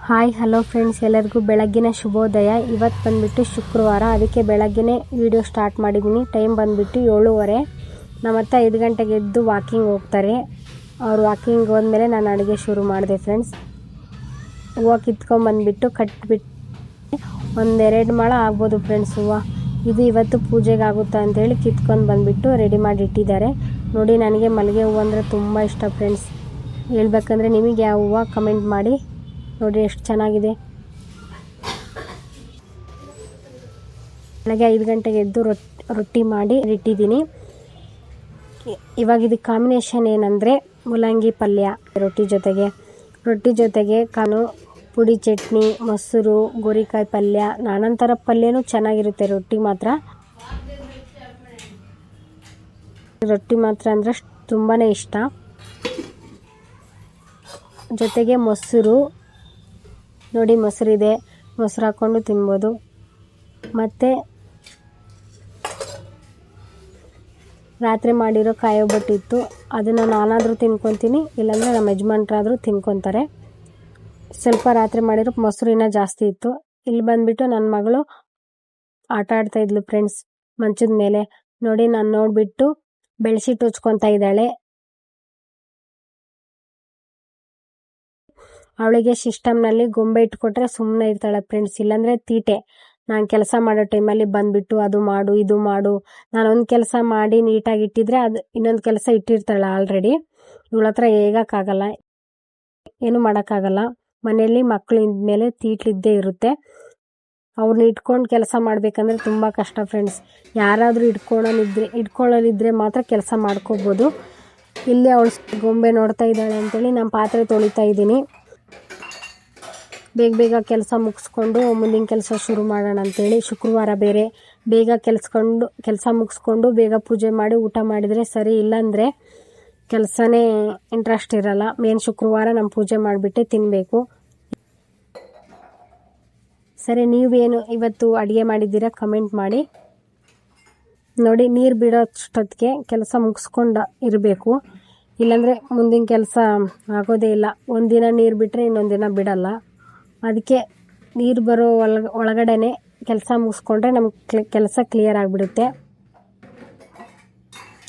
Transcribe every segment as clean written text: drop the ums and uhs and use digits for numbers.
Hi hello friends, ಎಲ್ಲರಿಗೂ ಬೆಳಗ್ಗಿನ ಶುಭೋದಯ. ಇವತ್ತು ಬಂದುಬಿಟ್ಟು ಶುಕ್ರವಾರ, ಅದಕ್ಕೆ ಬೆಳಗ್ಗೆನೇ ವಿಡಿಯೋ ಸ್ಟಾರ್ಟ್ ಮಾಡಿದ್ದೀನಿ. ಟೈಮ್ ಬಂದುಬಿಟ್ಟು 7:30. ನಮ್ಮತ್ತೆ 5 ಗಂಟೆಗೆ ಎದ್ದು ವಾಕಿಂಗ್ ಹೋಗ್ತಾರೆ. ಅವ್ರು ವಾಕಿಂಗ್ ಹೋದ್ಮೇಲೆ ನಾನು ಅಡುಗೆ ಶುರು ಮಾಡಿದೆ ಫ್ರೆಂಡ್ಸ್. ಹೂವು ಕಿತ್ಕೊಂಡ್ಬಂದುಬಿಟ್ಟು ಕಟ್ಬಿಟ್ಟು 1-2 ಮೊಳ ಆಗ್ಬೋದು ಫ್ರೆಂಡ್ಸ್ ಹೂವು. ಇದು ಇವತ್ತು ಪೂಜೆಗೆ ಆಗುತ್ತಾ ಅಂತೇಳಿ ಕಿತ್ಕೊಂಡು ಬಂದುಬಿಟ್ಟು ರೆಡಿ ಮಾಡಿ ಇಟ್ಟಿದ್ದಾರೆ. ನೋಡಿ, ನನಗೆ ಮಲ್ಲಿಗೆ ಹೂವು ಅಂದರೆ ತುಂಬ ಇಷ್ಟ ಫ್ರೆಂಡ್ಸ್. ಹೇಳ್ಬೇಕಂದ್ರೆ ನಿಮಗೆ ಯಾವ ಹೂವು ಕಮೆಂಟ್ ಮಾಡಿ. ನೋಡಿ ಎಷ್ಟು ಚೆನ್ನಾಗಿದೆ. ಬೆಳಗ್ಗೆ 5 ಗಂಟೆಗೆ ಎದ್ದು ರೊಟ್ಟಿ ಮಾಡಿ ಇಟ್ಟಿದ್ದೀನಿ. ಇವಾಗ ಇದಕ್ಕೆ ಕಾಂಬಿನೇಷನ್ ಏನಂದರೆ ಮೂಲಂಗಿ ಪಲ್ಯ ರೊಟ್ಟಿ ಜೊತೆಗೆ ಕಾನು ಪುಡಿ ಚಟ್ನಿ, ಮೊಸರು, ಗೋರಿಕಾಯಿ ಪಲ್ಯ, ನಾನಾ ಥರ ಪಲ್ಯನೂ ಚೆನ್ನಾಗಿರುತ್ತೆ. ರೊಟ್ಟಿ ಮಾತ್ರ ಅಂದರೆ ತುಂಬಾ ಇಷ್ಟ. ಜೊತೆಗೆ ಮೊಸರು ನೋಡಿ, ಮೊಸರಿದೆ, ಮೊಸರು ಹಾಕ್ಕೊಂಡು ತಿನ್ಬೋದು. ಮತ್ತು ರಾತ್ರಿ ಮಾಡಿರೋ ಕಾಯಿ ಒಬ್ಬಟ್ಟಿತ್ತು, ಅದನ್ನು ನಾನಾದರೂ ತಿನ್ಕೊತೀನಿ, ಇಲ್ಲಾಂದರೆ ನಮ್ಮ ಯಜಮಾನ್ರಾದರೂ ತಿನ್ಕೊತಾರೆ. ಸ್ವಲ್ಪ ರಾತ್ರಿ ಮಾಡಿರೋ ಮೊಸರಿನ ಜಾಸ್ತಿ ಇತ್ತು. ಇಲ್ಲಿ ಬಂದುಬಿಟ್ಟು ನನ್ನ ಮಗಳು ಆಟ ಆಡ್ತಾಯಿದ್ಲು ಫ್ರೆಂಡ್ಸ್ ಮಂಚದ ಮೇಲೆ. ನೋಡಿ, ನಾನು ನೋಡಿಬಿಟ್ಟು ಬೆಳ್ಸಿಟ್ಟು ಉಚ್ಕೊತಾ ಇದ್ದಾಳೆ. ಅವಳಿಗೆ ಸಿಸ್ಟಮ್ನಲ್ಲಿ ಗೊಂಬೆ ಇಟ್ಕೊಟ್ರೆ ಸುಮ್ಮನೆ ಇರ್ತಾಳೆ ಫ್ರೆಂಡ್ಸ್, ಇಲ್ಲಾಂದರೆ ತೀಟೆ. ನಾನು ಕೆಲಸ ಮಾಡೋ ಟೈಮಲ್ಲಿ ಬಂದುಬಿಟ್ಟು ಅದು ಮಾಡು ಇದು ಮಾಡು. ನಾನೊಂದು ಕೆಲಸ ಮಾಡಿ ನೀಟಾಗಿ ಇಟ್ಟಿದ್ರೆ ಅದು ಇನ್ನೊಂದು ಕೆಲಸ ಇಟ್ಟಿರ್ತಾಳೆ ಆಲ್ರೆಡಿ. ಇವಳ ಹತ್ರ ಹೇಗೋಕ್ಕಾಗಲ್ಲ, ಏನು ಮಾಡೋಕ್ಕಾಗಲ್ಲ. ಮನೆಯಲ್ಲಿ ಮಕ್ಕಳು ಇದ್ಮೇಲೆ ತೀಟ್ಲಿದ್ದೇ ಇರುತ್ತೆ. ಅವ್ರನ್ನ ಇಟ್ಕೊಂಡು ಕೆಲಸ ಮಾಡಬೇಕಂದ್ರೆ ತುಂಬ ಕಷ್ಟ ಫ್ರೆಂಡ್ಸ್. ಯಾರಾದರೂ ಇಟ್ಕೊಳ್ಳೋನಿದ್ರೆ ಮಾತ್ರ ಕೆಲಸ ಮಾಡ್ಕೋಬೋದು. ಇಲ್ಲಿ ಅವಳು ಗೊಂಬೆ ನೋಡ್ತಾ ಇದ್ದಾಳೆ ಅಂತೇಳಿ ನಾನು ಪಾತ್ರೆ ತೊಳಿತಾ ಇದ್ದೀನಿ. ಬೇಗ ಕೆಲಸ ಮುಗಿಸ್ಕೊಂಡು ಮುಂದಿನ ಕೆಲಸ ಶುರು ಮಾಡೋಣ ಅಂತೇಳಿ. ಶುಕ್ರವಾರ ಬೇರೆ ಬೇಗ ಕೆಲಸ ಮುಗಿಸ್ಕೊಂಡು ಬೇಗ ಪೂಜೆ ಮಾಡಿ ಊಟ ಮಾಡಿದರೆ ಸರಿ, ಇಲ್ಲಾಂದರೆ ಕೆಲಸನೇ ಇಂಟ್ರೆಸ್ಟ್ ಇರಲ್ಲ. ಮೇನ್ ಶುಕ್ರವಾರ ನಮ್ಮ ಪೂಜೆ ಮಾಡಿಬಿಟ್ಟೆ ತಿನ್ನಬೇಕು. ಸರಿ, ನೀವೇನು ಇವತ್ತು ಅಡುಗೆ ಮಾಡಿದ್ದೀರಾ ಕಮೆಂಟ್ ಮಾಡಿ. ನೋಡಿ, ನೀರು ಬಿಡೋಷ್ಟೊತ್ತಿಗೆ ಕೆಲಸ ಮುಗಿಸ್ಕೊಂಡು ಇರಬೇಕು, ಇಲ್ಲಾಂದರೆ ಮುಂದಿನ ಕೆಲಸ ಆಗೋದೇ ಇಲ್ಲ. ಒಂದಿನ ನೀರು ಬಿಟ್ಟರೆ ಇನ್ನೊಂದು ದಿನ ಬಿಡಲ್ಲ. ಅದಕ್ಕೆ ನೀರು ಬರೋ ಒಳಗಡೆ ಕೆಲಸ ಮುಗಿಸ್ಕೊಂಡ್ರೆ ನಮ್ಗೆ ಕೆಲಸ ಕ್ಲಿಯರ್ ಆಗಿಬಿಡುತ್ತೆ.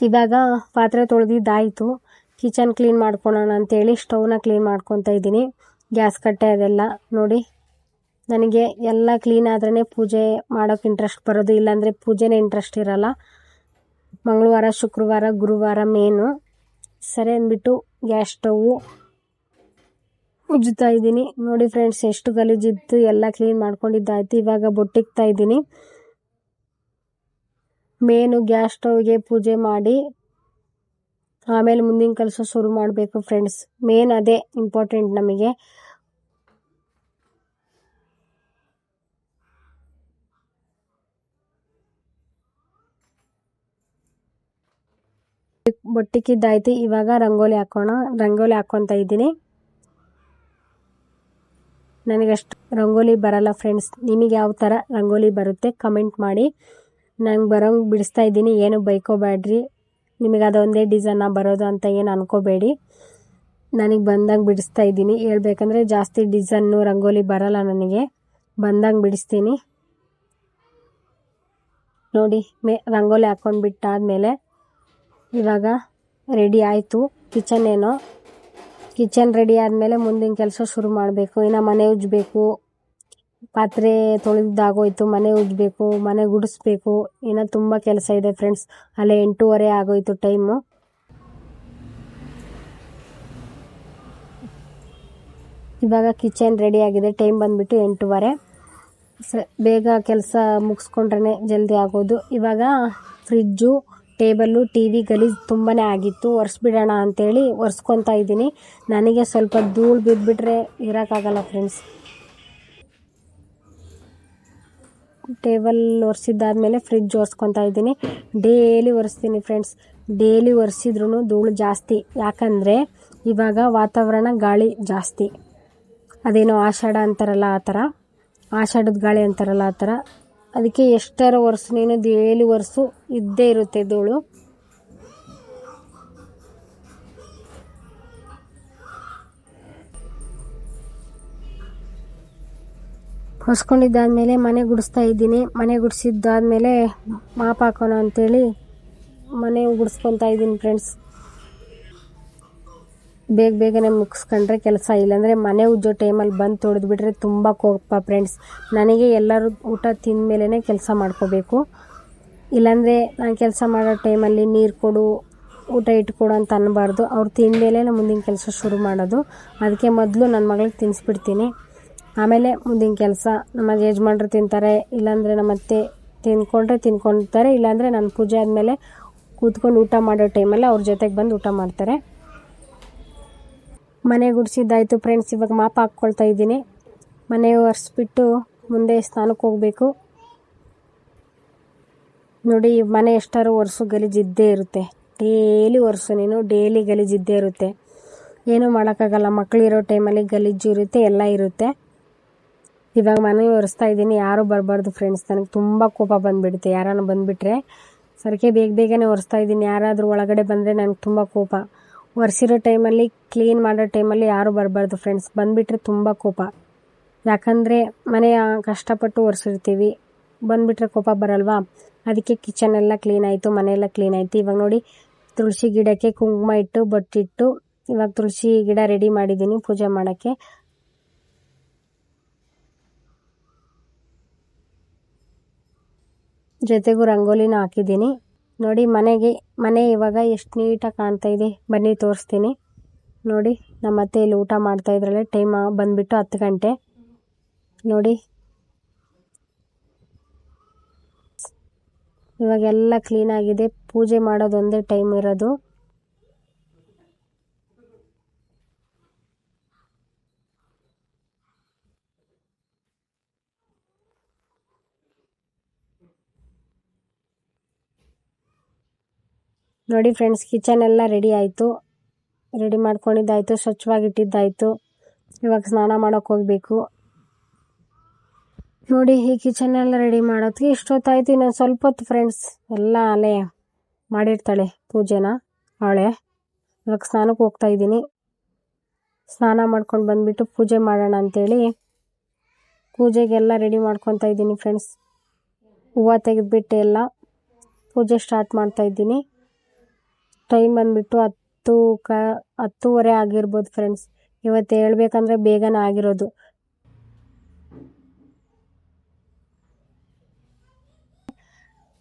ಇವಾಗ ಪಾತ್ರೆ ತೊಳೆದಿದ್ದಾಯಿತು, ಕಿಚನ್ ಕ್ಲೀನ್ ಮಾಡ್ಕೊಳ್ಳೋಣ ಅಂತೇಳಿ ಸ್ಟವ್ನ ಕ್ಲೀನ್ ಮಾಡ್ಕೊತಾ ಇದ್ದೀನಿ. ಗ್ಯಾಸ್ ಕಟ್ಟೆ ಅದೆಲ್ಲ ನೋಡಿ. ನನಗೆ ಎಲ್ಲ ಕ್ಲೀನ್ ಆದ್ರೇ ಪೂಜೆ ಮಾಡೋಕ್ಕೆ ಇಂಟ್ರೆಸ್ಟ್ ಬರೋದು, ಇಲ್ಲಾಂದರೆ ಪೂಜೆನೇ ಇಂಟ್ರೆಸ್ಟ್ ಇರಲ್ಲ. ಮಂಗಳವಾರ, ಶುಕ್ರವಾರ, ಗುರುವಾರ ಮೇನು. ಸರಿ ಅಂದ್ಬಿಟ್ಟು ಗ್ಯಾಸ್ ಸ್ಟವ್ವು ಉಜ್ಜುತ್ತಾ ಇದ್ದೀನಿ. ನೋಡಿ ಫ್ರೆಂಡ್ಸ್, ಎಷ್ಟು ಗಲೀಜಿತ್ತು, ಎಲ್ಲ ಕ್ಲೀನ್ ಮಾಡ್ಕೊಂಡಿದ್ದಾಯ್ತು. ಇವಾಗ ಬೊಟ್ಟಿಕ್ತಾ ಇದ್ದೀನಿ. ಮೇನು ಗ್ಯಾಸ್ ಸ್ಟವ್ಗೆ ಪೂಜೆ ಮಾಡಿ ಆಮೇಲೆ ಮುಂದಿನ ಕೆಲಸ ಶುರು ಮಾಡಬೇಕು ಫ್ರೆಂಡ್ಸ್. ಮೇನ್ ಅದೇ ಇಂಪಾರ್ಟೆಂಟ್ ನಮಗೆ. ಬೊಟ್ಟಿಕ್ಕಿದ್ದಾಯ್ತು. ಇವಾಗ ರಂಗೋಲಿ ಹಾಕ್ಕೊತಾ ಇದ್ದೀನಿ. ನನಗಷ್ಟು ರಂಗೋಲಿ ಬರಲ್ಲ ಫ್ರೆಂಡ್ಸ್. ನಿಮಗೆ ಯಾವ ಥರ ರಂಗೋಲಿ ಬರುತ್ತೆ ಕಮೆಂಟ್ ಮಾಡಿ. ನಂಗೆ ಬರೋಂಗೆ ಬಿಡಿಸ್ತಾ ಇದ್ದೀನಿ, ಏನು ಬೈಕೋಬೇಡ್ರಿ. ನಿಮಗೆ ಅದೊಂದೇ ಡಿಸೈನ ಬರೋದು ಅಂತ ಏನು ಅನ್ಕೋಬೇಡಿ. ನನಗೆ ಬಂದಂಗೆ ಬಿಡಿಸ್ತಾ ಇದ್ದೀನಿ. ಹೇಳ್ಬೇಕಂದ್ರೆ ಜಾಸ್ತಿ ಡಿಸೈನು ರಂಗೋಲಿ ಬರಲ್ಲ ನನಗೆ, ಬಂದಂಗೆ ಬಿಡಿಸ್ತೀನಿ. ನೋಡಿ, ರಂಗೋಲಿ ಹಾಕ್ಕೊಂಡ್ಬಿಟ್ಟಾದ್ಮೇಲೆ ಇವಾಗ ರೆಡಿ ಆಯಿತು ಕಿಚನ್ ರೆಡಿ ಆದಮೇಲೆ ಮುಂದಿನ ಕೆಲಸ ಶುರು ಮಾಡಬೇಕು. ಇನ್ನು ಮನೆ ಉಜ್ಜಬೇಕು, ಪಾತ್ರೆ ತೊಳೆದಾಗೋಯ್ತು, ಮನೆ ಉಜ್ಜಬೇಕು, ಮನೆ ಗುಡಿಸ್ಬೇಕು, ಇನ್ನು ತುಂಬ ಕೆಲಸ ಇದೆ ಫ್ರೆಂಡ್ಸ್. ಅಲ್ಲೇ 8:30 ಆಗೋಯ್ತು ಟೈಮು. ಇವಾಗ ಕಿಚನ್ ರೆಡಿ ಆಗಿದೆ. ಟೈಮ್ ಬಂದುಬಿಟ್ಟು 8:30. ಬೇಗ ಕೆಲಸ ಮುಗಿಸ್ಕೊಂಡ್ರೆ ಜಲ್ದಿ ಆಗೋದು. ಇವಾಗ ಫ್ರಿಜ್ಜು, ಟೇಬಲ್ಲು, TV ಗಲೀಜು ತುಂಬಾ ಆಗಿತ್ತು. ಒರೆಸ್ಬಿಡೋಣ ಅಂತೇಳಿ ಒರೆಸ್ಕೊತಾ ಇದ್ದೀನಿ. ನನಗೆ ಸ್ವಲ್ಪ ಧೂಳು ಬಿದ್ದುಬಿಟ್ರೆ ಇರೋಕ್ಕಾಗಲ್ಲ ಫ್ರೆಂಡ್ಸ್. ಟೇಬಲ್ ಒರೆಸಿದ್ದಾದ್ಮೇಲೆ ಫ್ರಿಜ್ ಒರೆಸ್ಕೊತಾ ಇದ್ದೀನಿ. ಡೈಲಿ ಒರೆಸ್ತೀನಿ ಫ್ರೆಂಡ್ಸ್. ಡೈಲಿ ಒರೆಸಿದ್ರೂ ಧೂಳು ಜಾಸ್ತಿ. ಯಾಕಂದರೆ ಇವಾಗ ವಾತಾವರಣ ಗಾಳಿ ಜಾಸ್ತಿ. ಅದೇನೋ ಆಷಾಢ ಅಂತಾರಲ್ಲ ಆ ಥರ, ಆಷಾಢದ ಗಾಳಿ ಅಂತಾರಲ್ಲ ಆ ಥರ. ಅದಕ್ಕೆ ಎಷ್ಟರ ಒರೆಸು, ನೀನು ಡೈಲಿ ಒರೆಸು, ಇದ್ದೇ ಇರುತ್ತೆ ಧೂಳು. ಹೊಸ್ಕೊಂಡಿದ್ದಾದಮೇಲೆ ಮನೆ ಗುಡಿಸ್ತಾ ಇದ್ದೀನಿ. ಮನೆ ಗುಡಿಸಿದ್ದಾದಮೇಲೆ ಮಾಪ್ ಹಾಕೋಣ ಅಂತೇಳಿ ಮನೆ ಗುಡಿಸ್ಕೊತಾ ಇದ್ದೀನಿ ಫ್ರೆಂಡ್ಸ್. ಬೇಗನೆ ಮುಗಿಸ್ಕೊಂಡ್ರೆ ಕೆಲಸ, ಇಲ್ಲಾಂದರೆ ಮನೆ ಉಜ್ಜೋ ಟೈಮಲ್ಲಿ ಬಂದು ತೊಳೆದ್ಬಿಟ್ರೆ ತುಂಬ ಕೋಪ ಫ್ರೆಂಡ್ಸ್. ನನಗೆ ಎಲ್ಲರೂ ಊಟ ತಿಂದ ಮೇಲೇ ಕೆಲಸ ಮಾಡ್ಕೋಬೇಕು, ಇಲ್ಲಾಂದರೆ ನಾನು ಕೆಲಸ ಮಾಡೋ ಟೈಮಲ್ಲಿ ನೀರು ಕೊಡು, ಊಟ ಇಟ್ಕೊಡು ಅಂತ ಅನ್ನಬಾರ್ದು. ಅವ್ರು ತಿಂದಮೇಲೆ ನಾನು ಮುಂದಿನ ಕೆಲಸ ಶುರು ಮಾಡೋದು. ಅದಕ್ಕೆ ಮೊದಲು ನನ್ನ ಮಗಳಿಗೆ ತಿನ್ನಿಸ್ಬಿಡ್ತೀನಿ, ಆಮೇಲೆ ಮುಂದಿನ ಕೆಲಸ. ನಮ್ಮ ಯಜಮಾನ್ರು ತಿಂತಾರೆ, ಇಲ್ಲಾಂದರೆ ನಮ್ಮ ಅತ್ತೆ ತಿನ್ಕೊತಾರೆ, ಇಲ್ಲಾಂದರೆ ನಾನು ಪೂಜೆ ಆದಮೇಲೆ ಕೂತ್ಕೊಂಡು ಊಟ ಮಾಡೋ ಟೈಮಲ್ಲಿ ಅವ್ರ ಜೊತೆಗೆ ಬಂದು ಊಟ ಮಾಡ್ತಾರೆ. ಮನೆ ಗುಡಿಸಿದ್ದಾಯಿತು ಫ್ರೆಂಡ್ಸ್. ಇವಾಗ ಮಾಪ್ ಹಾಕ್ಕೊಳ್ತಾ ಇದ್ದೀನಿ. ಮನೆ ಒರೆಸ್ಬಿಟ್ಟು ಮುಂದೆ ಸ್ನಾನಕ್ಕೆ ಹೋಗಬೇಕು. ನೋಡಿ, ಮನೆ ಎಷ್ಟಾರು ಒರೆಸು ಗಲೀಜಿದ್ದೇ ಇರುತ್ತೆ. ಡೈಲಿ ಒರೆಸು ನೀನು, ಡೈಲಿ ಗಲೀಜಿದ್ದೇ ಇರುತ್ತೆ. ಏನೂ ಮಾಡೋಕ್ಕಾಗಲ್ಲ, ಮಕ್ಕಳಿರೋ ಟೈಮಲ್ಲಿ ಗಲೀಜು ಇರುತ್ತೆ, ಎಲ್ಲ ಇರುತ್ತೆ. ಇವಾಗ ಮನೆ ಒರೆಸ್ತಾ ಇದ್ದೀನಿ. ಯಾರೂ ಬರಬಾರ್ದು ಫ್ರೆಂಡ್ಸ್, ನನಗೆ ತುಂಬ ಕೋಪ ಬಂದುಬಿಡುತ್ತೆ ಯಾರನ್ನು ಬಂದುಬಿಟ್ರೆ. ಸರಿಗೆ ಬೇಗನೆ ಒರೆಸ್ತಾ ಇದ್ದೀನಿ. ಯಾರಾದರೂ ಒಳಗಡೆ ಬಂದರೆ ನನಗೆ ತುಂಬ ಕೋಪ. ಒರೆಸಿರೋ ಟೈಮಲ್ಲಿ, ಕ್ಲೀನ್ ಮಾಡೋ ಟೈಮಲ್ಲಿ ಯಾರೂ ಬರಬಾರ್ದು ಫ್ರೆಂಡ್ಸ್. ಬಂದುಬಿಟ್ರೆ ತುಂಬ ಕೋಪ, ಯಾಕಂದರೆ ಮನೆ ಕಷ್ಟಪಟ್ಟು ಒರೆಸಿರ್ತೀವಿ, ಬಂದುಬಿಟ್ರೆ ಕೋಪ ಬರಲ್ವಾ. ಅದಕ್ಕೆ ಕಿಚನ್ ಎಲ್ಲ ಕ್ಲೀನ್ ಆಯಿತು, ಮನೆಯೆಲ್ಲ ಕ್ಲೀನ್ ಆಯಿತು. ಇವಾಗ ನೋಡಿ, ತುಳಸಿ ಗಿಡಕ್ಕೆ ಕುಂಕುಮ ಇಟ್ಟು ಬೊಟ್ಟಿಟ್ಟು ಇವಾಗ ತುಳಸಿ ಗಿಡ ರೆಡಿ ಮಾಡಿದ್ದೀನಿ ಪೂಜೆ ಮಾಡೋಕ್ಕೆ. ಜೊತೆಗೂ ರಂಗೋಲಿನ ಹಾಕಿದ್ದೀನಿ. ನೋಡಿ, ಮನೆ ಇವಾಗ ಎಷ್ಟು ನೀಟಾಗಿ ಕಾಣ್ತಾ ಇದೆ. ಬನ್ನಿ ತೋರಿಸ್ತೀನಿ. ನೋಡಿ, ನಮ್ಮ ಅತ್ತೆ ಇಲ್ಲಿ ಊಟ ಮಾಡ್ತಾ ಇದ್ರಲ್ಲೇ. ಟೈಮ್ ಬಂದುಬಿಟ್ಟು 10 ಗಂಟೆ. ನೋಡಿ, ಇವಾಗೆಲ್ಲ ಕ್ಲೀನಾಗಿದೆ. ಪೂಜೆ ಮಾಡೋದೊಂದೇ ಟೈಮ್ ಇರೋದು. ನೋಡಿ ಫ್ರೆಂಡ್ಸ್, ಕಿಚನ್ ಎಲ್ಲ ರೆಡಿ ಆಯಿತು. ರೆಡಿ ಮಾಡ್ಕೊಂಡಿದ್ದಾಯಿತು, ಸ್ವಚ್ಛವಾಗಿಟ್ಟಿದ್ದಾಯಿತು. ಇವಾಗ ಸ್ನಾನ ಮಾಡೋಕ್ಕೆ ಹೋಗಬೇಕು. ನೋಡಿ, ಈ ಕಿಚನ್ ಎಲ್ಲ ರೆಡಿ ಮಾಡೋದಕ್ಕೆ ಇಷ್ಟೊತ್ತಾಯ್ತು. ಇನ್ನೊಂದು ಸ್ವಲ್ಪ ಹೊತ್ತು ಫ್ರೆಂಡ್ಸ್. ಎಲ್ಲ ಅಲೆ ಮಾಡಿರ್ತಾಳೆ ಪೂಜೆನ ಅವಳೆ. ಇವಾಗ ಸ್ನಾನಕ್ಕೆ ಹೋಗ್ತಾ ಇದ್ದೀನಿ. ಸ್ನಾನ ಮಾಡ್ಕೊಂಡು ಬಂದುಬಿಟ್ಟು ಪೂಜೆ ಮಾಡೋಣ ಅಂತೇಳಿ ಪೂಜೆಗೆಲ್ಲ ರೆಡಿ ಮಾಡ್ಕೊತಾ ಇದ್ದೀನಿ ಫ್ರೆಂಡ್ಸ್. ಹೂವು ತೆಗೆದುಬಿಟ್ಟು ಎಲ್ಲ ಪೂಜೆ ಸ್ಟಾರ್ಟ್ ಮಾಡ್ತಾ ಇದ್ದೀನಿ. ಟೈಮ್ ಬಂದುಬಿಟ್ಟು 10:30 ಆಗಿರ್ಬೋದು ಫ್ರೆಂಡ್ಸ್. ಇವತ್ತು ಹೇಳ್ಬೇಕಂದ್ರೆ ಬೇಗನೆ ಆಗಿರೋದು.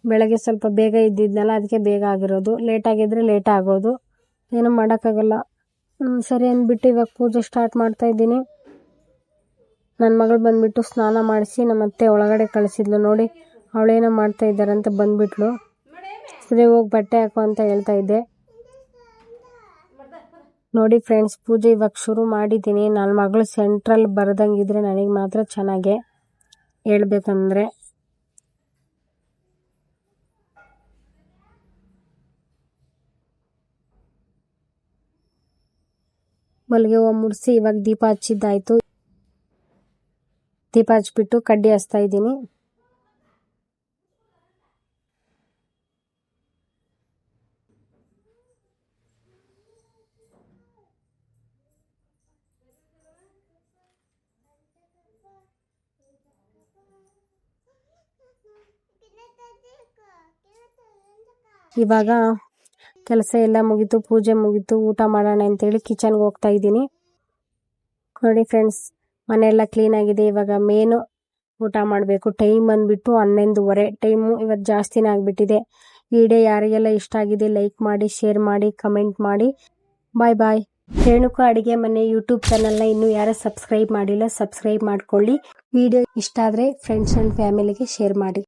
ಬೆಳಗ್ಗೆ ಸ್ವಲ್ಪ ಬೇಗ ಇದ್ದಿದ್ನಲ್ಲ, ಅದಕ್ಕೆ ಬೇಗ ಆಗಿರೋದು. ಲೇಟಾಗಿದ್ದರೆ ಲೇಟ್ ಆಗೋದು, ಏನೂ ಮಾಡೋಕ್ಕಾಗಲ್ಲ. ಸರಿ ಅಂದ್ಬಿಟ್ಟು ಇವಾಗ ಪೂಜೆ ಸ್ಟಾರ್ಟ್ ಮಾಡ್ತಾ ಇದ್ದೀನಿ. ನನ್ನ ಮಗಳು ಬಂದುಬಿಟ್ಟು ಸ್ನಾನ ಮಾಡಿಸಿ ನಮ್ಮ ಅತ್ತೆ ಒಳಗಡೆ ಕಳಿಸಿದ್ಲು. ನೋಡಿ, ಅವಳೇನೋ ಮಾಡ್ತಾ ಇದ್ದಾರಂತ ಬಂದುಬಿಟ್ಲು. ಸರಿ, ಹೋಗಿ ಬಟ್ಟೆ ಹಾಕೋ ಅಂತ ಹೇಳ್ತಾ ಇದ್ದೆ. ನೋಡಿ ಫ್ರೆಂಡ್ಸ್, ಪೂಜೆ ಇವಾಗ ಶುರು ಮಾಡಿದ್ದೀನಿ. ನನ್ನ ಮಗಳು ಸೆಂಟ್ರಲ್ ಬರದಂಗಿದ್ರೆ ನನಗೆ ಮಾತ್ರ ಚೆನ್ನಾಗೆ ಹೇಳ್ಬೇಕಂದ್ರೆ. ಮಲ್ಲಿಗೆ ಹೂವು ಮುಡಿಸಿ ಇವಾಗ ದೀಪ ಹಚ್ಚಿದ್ದಾಯಿತು. ದೀಪ ಹಚ್ಬಿಟ್ಟು ಕಡ್ಡಿ ಹಚ್ತಾ ಇದ್ದೀನಿ. ಇವಾಗ ಕೆಲಸ ಎಲ್ಲ ಮುಗೀತು, ಪೂಜೆ ಮುಗೀತು, ಊಟ ಮಾಡೋಣ ಅಂತೇಳಿ ಕಿಚನ್ಗೆ ಹೋಗ್ತಾ ಇದ್ದೀನಿ. ನೋಡಿ ಫ್ರೆಂಡ್ಸ್, ಮನೆಯೆಲ್ಲ ಕ್ಲೀನ್ ಆಗಿದೆ. ಇವಾಗ ಮೇನು ಊಟ ಮಾಡಬೇಕು. ಟೈಮ್ ಬಂದುಬಿಟ್ಟು 11:30. ಟೈಮು ಇವತ್ತು ಜಾಸ್ತಿನೇ ಆಗಿಬಿಟ್ಟಿದೆ. ವಿಡಿಯೋ ಯಾರಿಗೆಲ್ಲ ಇಷ್ಟ ಆಗಿದೆ ಲೈಕ್ ಮಾಡಿ, ಶೇರ್ ಮಾಡಿ, ಕಮೆಂಟ್ ಮಾಡಿ. ಬಾಯ್. ರೇಣುಕಾ ಅಡುಗೆ ಮನೆ ಯೂಟ್ಯೂಬ್ ಚಾನಲ್ನ ಇನ್ನೂ ಯಾರು ಸಬ್ಸ್ಕ್ರೈಬ್ ಮಾಡಿಲ್ಲ, ಸಬ್ಸ್ಕ್ರೈಬ್ ಮಾಡ್ಕೊಳ್ಳಿ. ವಿಡಿಯೋ ಇಷ್ಟ ಆದರೆ ಫ್ರೆಂಡ್ಸ್ ಆ್ಯಂಡ್ ಫ್ಯಾಮಿಲಿಗೆ ಶೇರ್ ಮಾಡಿ.